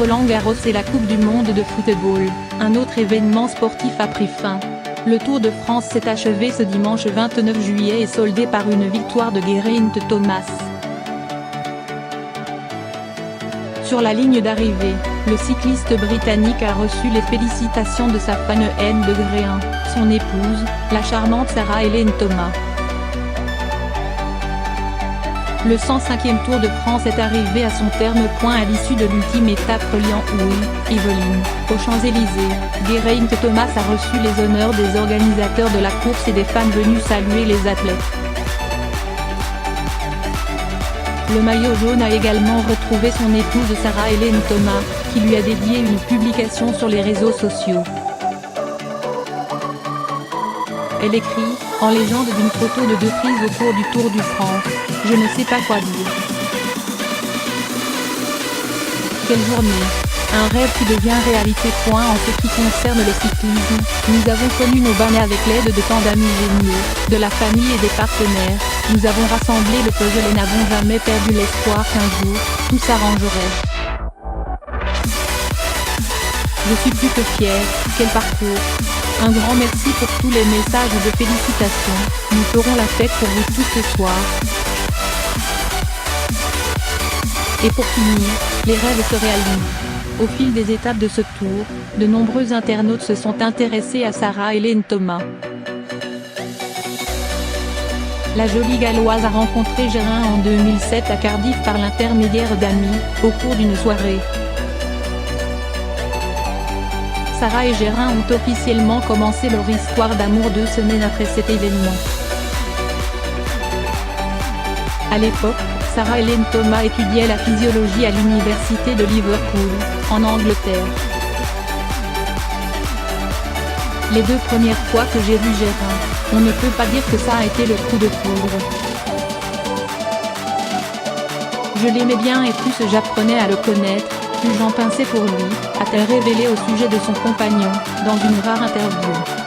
Roland-Garros et la Coupe du monde de football, un autre événement sportif a pris fin. Le Tour de France s'est achevé ce dimanche 29 juillet et soldé par une victoire de Geraint Thomas. Sur la ligne d'arrivée, le cycliste britannique a reçu les félicitations de sa femme Anne de Gréin, son épouse, la charmante Sarah-Hélène Thomas. Le 105e Tour de France est arrivé à son terme. À l'issue de l'ultime étape reliant Houille, Yvelines, aux Champs-Élysées, Geraint Thomas a reçu les honneurs des organisateurs de la course et des fans venus saluer les athlètes. Le maillot jaune a également retrouvé son épouse Sarah-Hélène Thomas, qui lui a dédié une publication sur les réseaux sociaux. Elle écrit, en légende d'une photo de deux prises au cours du Tour du France, « Je ne sais pas quoi dire. Quelle journée. Un rêve qui devient réalité. En ce qui concerne le cyclisme, nous avons connu nos bannets avec l'aide de tant d'amis géniaux, de la famille et des partenaires. Nous avons rassemblé le puzzle et n'avons jamais perdu l'espoir qu'un jour, tout s'arrangerait. Je suis plus que fier. Quel parcours. Un grand merci pour tous les messages de félicitations. Nous ferons la fête pour vous tous ce soir. Et pour finir, les rêves se réalisent. Au fil des étapes de ce tour, de nombreux internautes se sont intéressés à Sarah-Hélène Thomas. La jolie Galloise a rencontré Geraint en 2007 à Cardiff par l'intermédiaire d'amis, au cours d'une soirée. Sarah et Geraint ont officiellement commencé leur histoire d'amour 2 semaines après cet événement. À l'époque, Sarah-Hélène Thomas étudiait la physiologie à l'université de Liverpool, en Angleterre. Les 2 premières fois que j'ai vu Geraint, on ne peut pas dire que ça a été le coup de foudre. Je l'aimais bien et plus j'apprenais à le connaître, plus j'en pinçais pour lui, a-t-elle révélé au sujet de son compagnon, dans une rare interview.